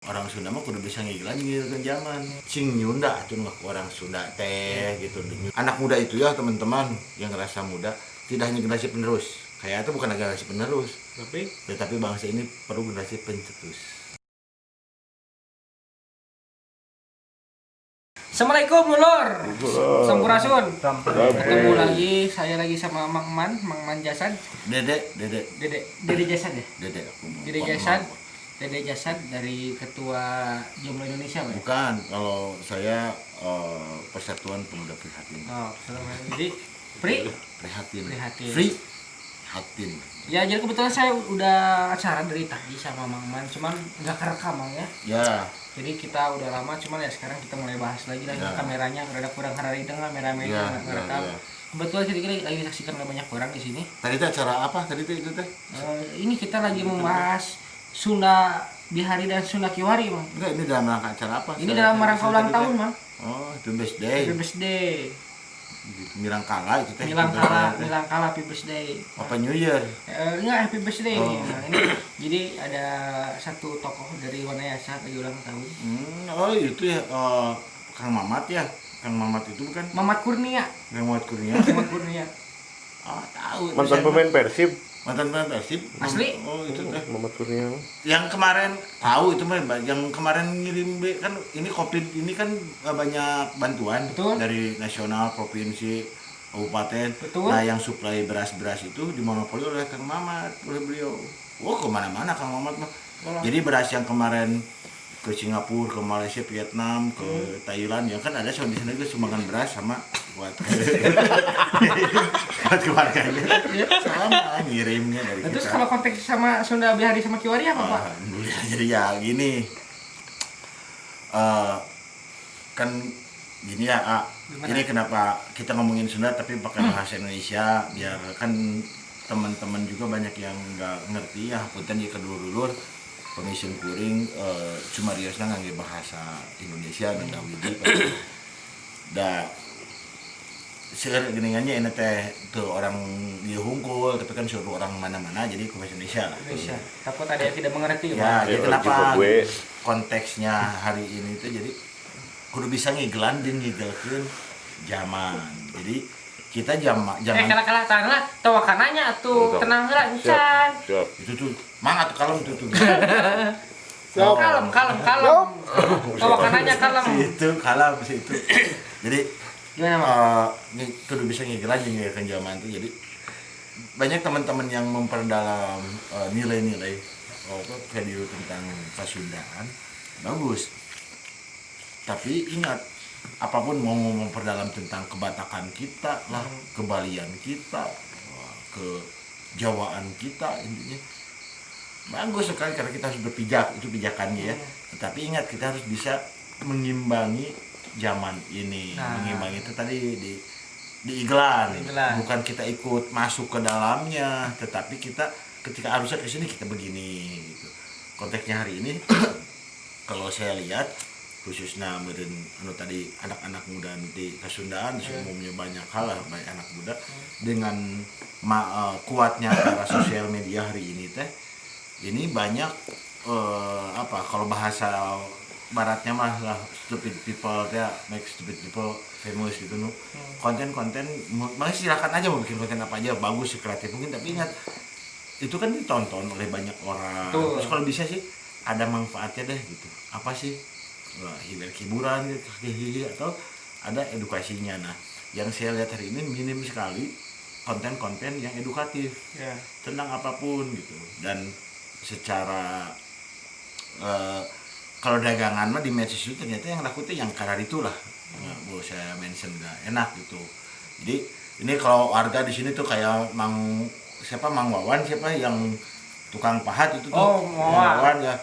Orang Sunda mah kudu bisa ngigilan ngigilkeun zaman. Cing nyunda atuh mah orang Sunda teh gitu. Anak muda itu ya teman-teman yang ngerasa muda tidak hanya generasi penerus. Kayak itu bukan generasi penerus, tetapi bangsa ini perlu generasi pencetus. Assalamualaikum Lur. Sampurasun. Ketemu lagi, saya lagi sama Mang Man Jasad. Dede Jasad ya? Dede Jasad. Dede Jasad dari Ketua Jomblo Indonesia, Pak. Bukan, kalau saya Persatuan Pemuda Prihatin. Oh, jadi Prihatin. Prihatin. Prihatin. Ya, jadi kebetulan saya udah acara dari tadi sama Mang Man, cuman nggak kerekam Mang ya. Ya. Jadi kita udah lama, cuman ya sekarang kita mulai bahas lagi lah Ya. kameranya rada kurang harari tengah merah-merah ngerekam. Ya. Kebetulan kita lagi disaksikan oleh banyak orang di sini. Tadi teh acara apa? Tadi teh itu teh? Ini kita lagi membahas Sunda Bihari dan Sunda Kiwari, Mang. Enggak, ini dalam rangka acara apa? Ini dalam rangka ulang tahun, Mang. Oh, itu birthday. Happy birthday. Gitu, Mirangkala itu teh. Milangkala happy birthday. Apa New Year? Enggak, happy birthday Oh. nih. Nah, ini jadi ada satu tokoh dari Wanayasa lagi ulang tahun. Oh itu ya Kang Mamat ya. Kang Mamat itu bukan? Mamat Kurnia. Kang Mamat Kurnia. Mamat Kurnia. Oh, tahu. Mantan pemain Persib. Mantan pemain Persib. Asli? Oh, itu teh. Mamat Kurnia. Yang kemarin tahu itu mah yang kemarin ngirim kan ini Covid ini kan banyak bantuan. Betul. Dari nasional, provinsi, kabupaten. Betul. Nah, yang suplai beras-beras itu dimonopoli oleh Kang Mamat, oleh beliau. Wah, kemana-mana Kang Mamat mah. Jadi beras yang kemarin ke Singapura, ke Malaysia, Vietnam, ke Thailand, ya kan ada di sana juga sumbangan beras sama buat buat keluarganya. Sama ngirimnya dari Nah, terus kita. kalau konteks sama Sunda Bihari sama Kiwari apa, Pak? Alhamdulillah, jadi ya gini. Kan gini ya, Gimana? ini kenapa kita ngomongin Sunda tapi pakai bahasa Indonesia biar kan teman-teman juga banyak yang nggak ngerti ya, punten jika dulur-dulur pengisian kuring cuma riosna ngangge bahasa Indonesia dan Dawidi da seueur geuningannya ini teh tuh orang dia hungkul tapi kan suruh orang mana-mana jadi ke bahasa Indonesia lah. Indonesia. Takut ada yang tidak mengerti, Ya, Pak. jadi Ya, kenapa gue. konteksnya hari ini tuh jadi kudu bisa ngigelan jeung ngigelkeun zaman. Jadi kita zaman Kalah tahan lah, tawakananya atuh, Betul. tenang heula encan. Siap. itu tuh mangat kalem tuh. Kalem. Tawakananya kalem. Itu kalem itu. Jadi Gimana, Mang? kudu bisa ngigelan jeung ngigelkeun zaman tuh. Jadi banyak teman-teman yang memperdalam nilai-nilai video tentang Kasundaan bagus. Tapi ingat, apapun mau memperdalam tentang kebatakan kita lah, kebalian kita, kejawaan kita, intinya bagus sekali karena kita harus berpijak, itu pijakannya ya. Tetapi ingat, kita harus bisa mengimbangi zaman ini. Nah. Mengimbangi itu tadi di iklan, Iklan. bukan kita ikut masuk ke dalamnya, tetapi kita ketika harusnya ke sini kita begini gitu. Konteksnya hari ini kalau saya lihat khususnya meureun anu tadi anak-anak muda di Kasundaan umumnya banyak hal lah banyak anak muda dengan kuatnya era sosial media hari ini teh ini banyak kalau bahasa baratnya mah lah stupid people teh make stupid people famous gitu nu konten-konten masih silakan aja mau bikin konten apa aja bagus kreatif mungkin tapi ingat itu kan ditonton oleh banyak orang. Betul. Terus kalau bisa sih ada manfaatnya deh gitu apa sih hiburan gitu, atau ada edukasinya. Nah yang saya lihat hari ini minim sekali konten-konten yang edukatif Ya. tentang apapun gitu dan secara kalau dagangan mah di medsos itu ternyata yang laku tuh yang karar itulah boleh saya mention gak enak gitu. Jadi ini kalau warga di sini tuh kayak Mang Wawan siapa yang tukang pahat itu tuh. Oh, Mang Wawan ya.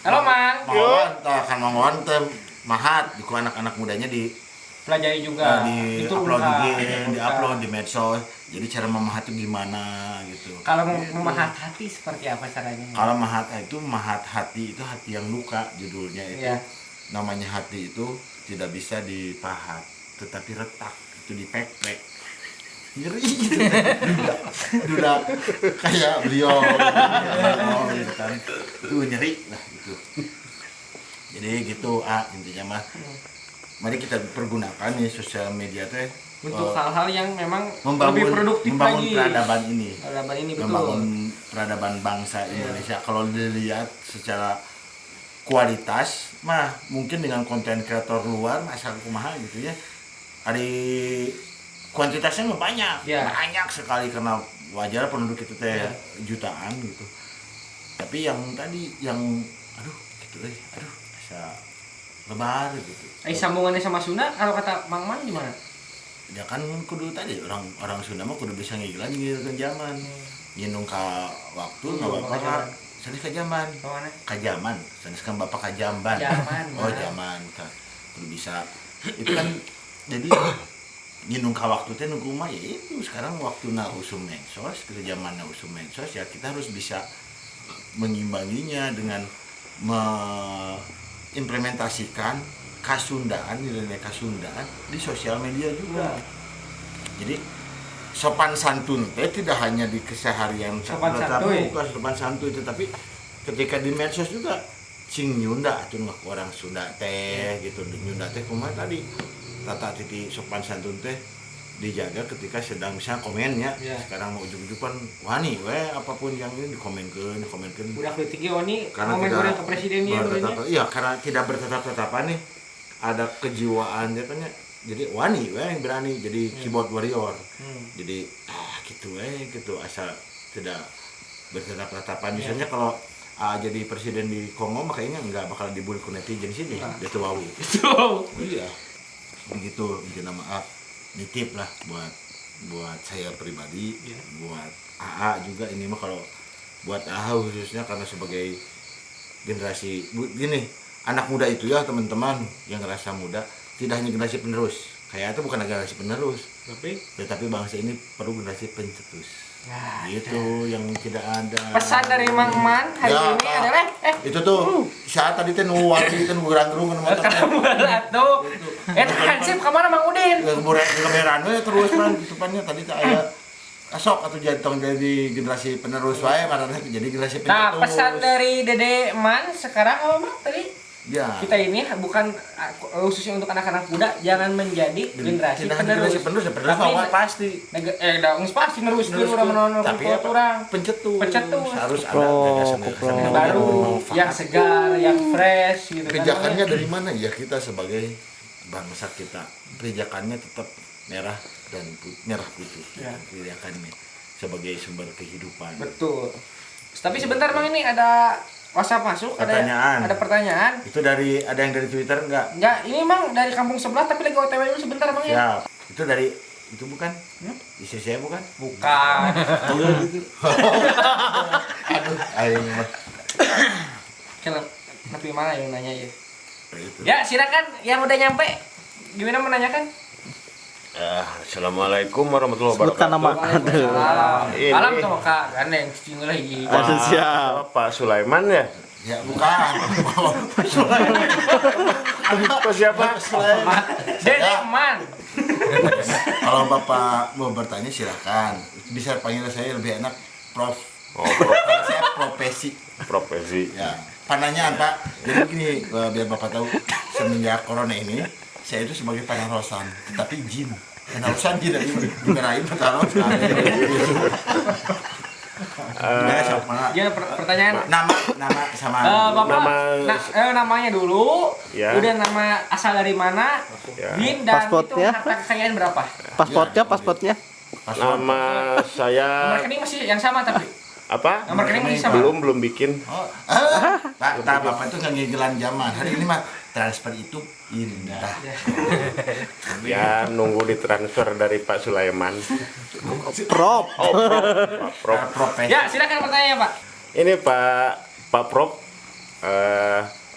Halo, Mang. Mang Wawan kan Mang Wawan teh mahat di anak-anak mudanya di Pelajari juga. di Itu upload bukan. di upload di medsos. Jadi cara memahat itu gimana gitu. Kalau mau memahat hati seperti apa caranya? Kalau mahat hati itu hati yang luka judulnya itu. Iya. Namanya hati itu tidak bisa dipahat, tetapi retak itu dipek-pek. Nyeri gitu. Duda kayak beliau gitu kan. Itu nyeri lah gitu. Jadi gitu intinya mah. Mari kita pergunakan nih sosial media teh untuk hal-hal yang memang membangun, lebih produktif membangun lagi. peradaban ini. Peradaban ini betul. Membangun peradaban bangsa Indonesia. Kalau dilihat secara kualitas mah mungkin dengan konten kreator luar asal kumaha gitu ya. Ada kuantitasnya mah banyak. Banyak sekali karena wajar penduduk itu teh jutaan gitu. Tapi yang tadi yang aduh bisa lebar gitu. Sambungannya sama Sunda kalau kata Mang Man gimana? Ya kan kudu tadi orang Sunda mah kudu bisa ngigilan ngigilkeun zaman. Nginung ka waktu ngabapak sanes ka zaman. Ka zaman, sanes kan bapak ka jamban. Oh, zaman ka. Kudu bisa. Itu kan jadi nginung ka waktu teh nu kumaha ya itu sekarang waktuna usum medsos, ke zamanna usum medsos ya kita harus bisa mengimbanginya dengan mengimplementasikan Kasundaan, nilai Kasundaan di sosial media juga. Jadi sopan santun tidak hanya di keseharian sopan santuy tetapi ketika di medsos juga sing nyunda atuh orang Sunda teh gitu. Nyunda teh kumaha tadi tata titi sopan santun teh dijaga ketika sedang misalnya komennya. Sekarang mau ujug-ujugan wani apapun yang ini dikomenkeun. Budak leutik ge wani komen goreng ke presidennya iya karena tidak bertatap-tatapan nih. Ada kejiwaan katanya. Jadi wani yang berani jadi keyboard warrior. Jadi gitu asal tidak bertatap-tatapan. Misalnya kalau jadi presiden di Kongo makanya nggak bakal dibully ku netizen sini. Itu wow. Iya. Begitu nama nitip lah buat saya pribadi, buat AA juga ini mah kalau buat AA khususnya karena sebagai generasi gini anak muda itu ya teman-teman yang ngerasa muda tidak hanya generasi penerus kayak itu bukan generasi penerus tetapi bangsa ini perlu generasi pencetus gitu yang tidak ada pesan dari Mang Man hari ini adalah itu tuh saat tadi teh nu wargi teh nu gerang-gerung nu motor atuh eta hansip ka mana Mang Udin keberan we terus man depannya tadi teh aya asok atau jadi generasi penerus wae marana jadi generasi pencetus. Nah, pesan dari Dede Man sekarang apa Mang tadi? Ya. Kita ini bukan khususnya untuk anak-anak muda jangan menjadi generasi penerus. Tapi pasti. Pasti nerus dulu orang tapi orang pencetus. Harus ada gagasan baru yang segar, yang fresh gitu. Pijakannya dari mana ya kita sebagai bangsa kita? Pijakannya tetap merah dan merah putih. Pijakannya sebagai sumber kehidupan. Betul. Tapi sebentar Bang ini ada WhatsApp masuk, ada pertanyaan. Itu ada yang dari Twitter enggak? Enggak, ini Mang dari kampung sebelah tapi lagi OTW dulu sebentar Bang ya. Itu dari itu bukan? Istri saya bukan? Bukan. Aduh, aing mah. Tapi mana yang nanya ya? Ya, silakan yang udah nyampe. Gimana menanyakan? Assalamualaikum warahmatullahi wabarakatuh. Sebutkan nama. Alam tuh Kak, gandeng cing lagi. Siap. Pak Sulaiman ya? Ya, bukan. Pak Sulaiman. Pak siapa? Dede Man. Kalau Bapak mau bertanya silakan. Bisa panggil saya lebih enak Prof. Karena saya profesi. Ya. Pananyaan Pak. Jadi begini, biar Bapak tahu semenjak corona ini saya itu sebagai penarosan, tetapi jin. Penarosan jin dari dimarahin penarosan. Pertanyaan nama sama Bapak namanya dulu. Udah nama asal dari mana? Bin dan itu harta kekayaan berapa? Pasportnya. Nama saya. Nomor rekening masih yang sama tapi. Apa? Nomor rekening masih sama. Belum bikin. Pak, Bapak itu nggak ngigelan zaman. Hari ini mah transfer itu indah. Ya nunggu ditransfer dari Pak Sulaiman. Prof. Prof. Ya silakan pertanyaannya Pak. Ini Pak Prof.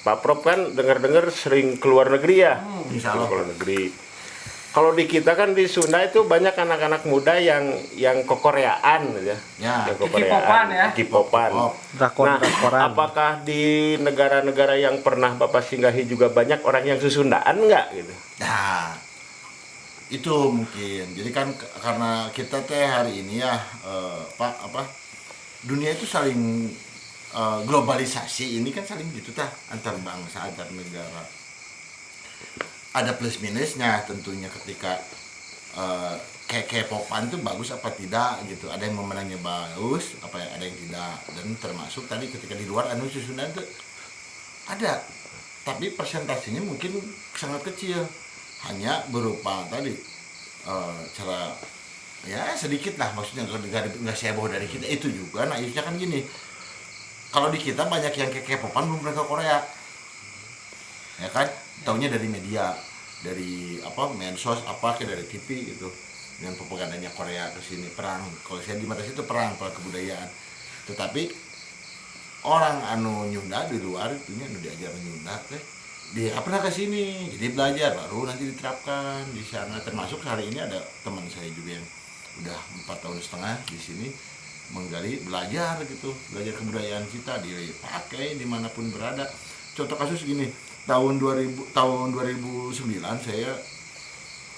Pak Prof kan dengar sering keluar negeri ya. Insya Allah. Keluar negeri. Kalau di kita kan di Sunda itu banyak anak-anak muda yang kekoreaan ya. Yang kekoreaan, K-popan. Nah, apakah di negara-negara yang pernah Bapak singgahi juga banyak orang yang Susundaan enggak gitu? Nah, itu mungkin. Jadi kan karena kita teh hari ini ya Pak dunia itu saling globalisasi ini kan saling gitu antar bangsa, antar negara. Ada plus minusnya tentunya ketika K-popan tuh bagus apa tidak gitu. Ada yang memenangnya bagus, ada yang tidak. Dan termasuk tadi ketika di luar susunan tuh ada, tapi persentasenya mungkin sangat kecil, hanya berupa tadi cara ya sedikit lah, maksudnya nggak seboh dari kita. Itu juga naifnya kan gini, kalau di kita banyak yang K-popan belum pernah ke Korea, ya kan, taunya dari media, dari medsos kayak dari TV gitu, dengan propagandanya Korea ke sini perang. Kalau saya di mata itu perang kebudayaan, tetapi orang nyunda di luar itunya diajar nyunda dia pernah ke sini, jadi belajar baru nanti diterapkan di sana. Termasuk hari ini ada teman saya juga yang udah 4,5 tahun di sini menggali, belajar kebudayaan kita, dipakai dimanapun berada. Contoh kasus gini, tahun 2009 saya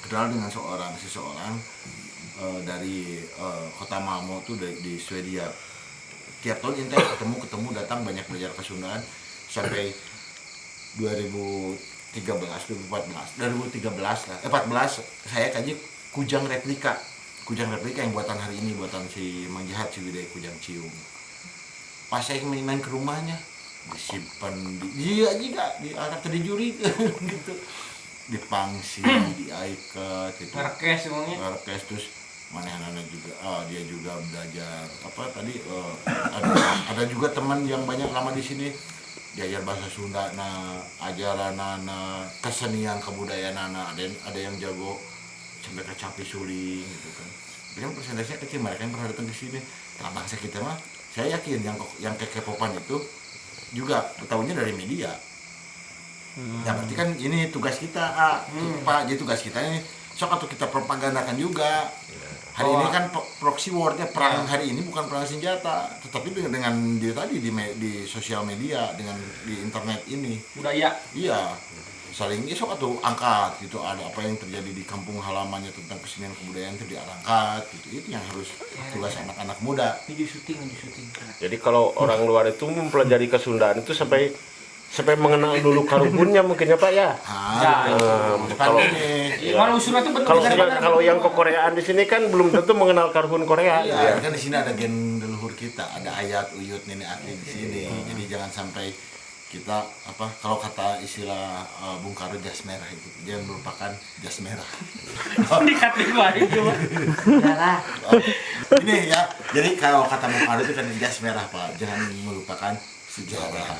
kenal dengan seseorang dari kota Malmö tuh di Swedia. Tiap tahun intens ketemu datang, banyak belajar Kesundaan sampai 2013 saya kaji kujang replika yang buatan hari ini, buatan si Mang Jahat, si Widaya Kujang Cium. Pas saya main ke rumahnya, disimpan dia juga di arah juri gitu, dipangsi, diaikat gitu, ngerkes semuanya, terus mana juga dia juga belajar ada juga teman yang banyak lama di sini, diajar bahasa Sunda, ajaran kesenian kebudayaan, ada yang jago sampai kecapi suling gitu kan. Tapi persentasenya kecil, mereka yang pernah datang ke sini. Nah, bangsa kita mah saya yakin yang K-popan itu juga tahunya dari media. Ya berarti kan ini tugas kita, Pak. Jadi tugas kita ini sok atau kita propagandakan juga. Hari ini kan proxy war-nya, perang hari ini bukan perang senjata, tetapi dengan dia tadi di sosial media, dengan di internet ini. Budaya. Iya. Saling sok atau angkat gitu, ada apa yang terjadi di kampung halamannya tentang kesenian kebudayaan itu diangkat gitu. Itu yang harus tugas anak-anak muda. Video syuting. Jadi kalau orang luar itu mempelajari Kesundaan itu sampai mengenal dulu karuhunnya mungkin ya Pak ya. Kalau yang ke Koreaan di sini kan belum tentu mengenal karuhun Korea. Iya, kan di sini ada gen leluhur kita, ada ayat uyut nenek akik di sini. Jadi jangan sampai kita kalau kata istilah Bung Karno, jas merah itu dia merupakan jas merah. Dikategori cuma. Ini ya, jadi kalau kata Bung Karno itu kan jas merah Pak, jangan melupakan sejarah.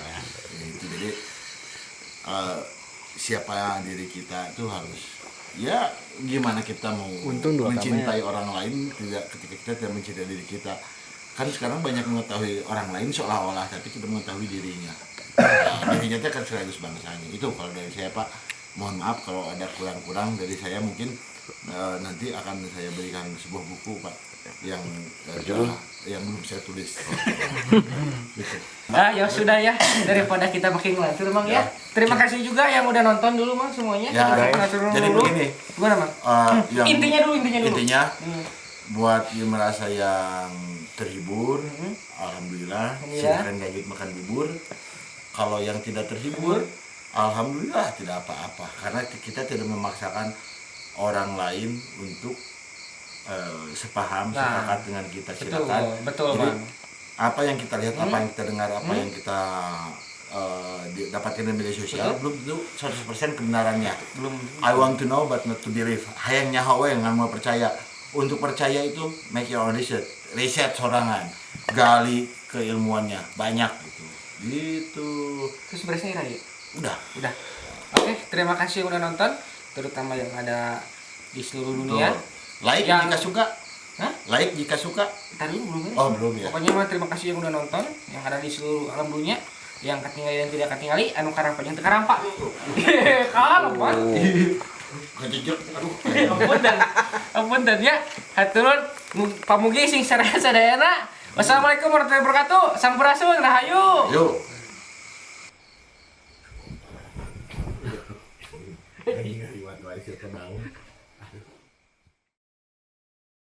Itu jadi siapa diri kita itu harus ya gimana kita mau mencintai orang lain ketika kita tidak mencintai diri kita. Kan sekarang banyak mengetahui orang lain seolah-olah, tapi kita mengetahui dirinya. Dirinya itu kan sekaligus bangsanya. Itu kalau dari saya Pak, mohon maaf kalau ada kurang-kurang dari saya, mungkin nanti akan saya berikan sebuah buku Pak yang belum saya tulis. Gitu. Ya sudah ya, daripada kita makin ngelantur Mang ya. Terima kasih juga yang udah nonton dulu Mang semuanya. Jadi begini. Gimana Mang? Intinya dulu. Intinya buat yang merasa yang terhibur, alhamdulillah, silakan gabut makan bubur. Kalau yang tidak terhibur, alhamdulillah tidak apa-apa, karena kita tidak memaksakan orang lain untuk sepakat dengan kita. Silakan. Betul. Jadi apa yang kita lihat, apa yang kita dengar, apa yang kita dapatkan di media sosial, belum tentu 100% kebenarannya. Belum. I want to know but not to believe. Hayang nyaho yang nggak mau percaya. Untuk percaya itu make your own riset sorangan, gali keilmuannya banyak gitu. Terus beresnya ya? Udah. Oke, terima kasih udah nonton, terutama yang ada di seluruh dunia. Like jika suka. Like jika suka. Tadi belum ya? Oh, belum ya. Pokoknya terima kasih yang udah nonton, yang ada di seluruh alam dunia, yang ketinggalan dan tidak ketinggali, anu karampa yang tekarampa. Kalau Pak. Ampun dan ya, haturun pamugi sing sadayana. Wassalamualaikum warahmatullahi wabarakatuh. Sampurasun rahayu. Yuk.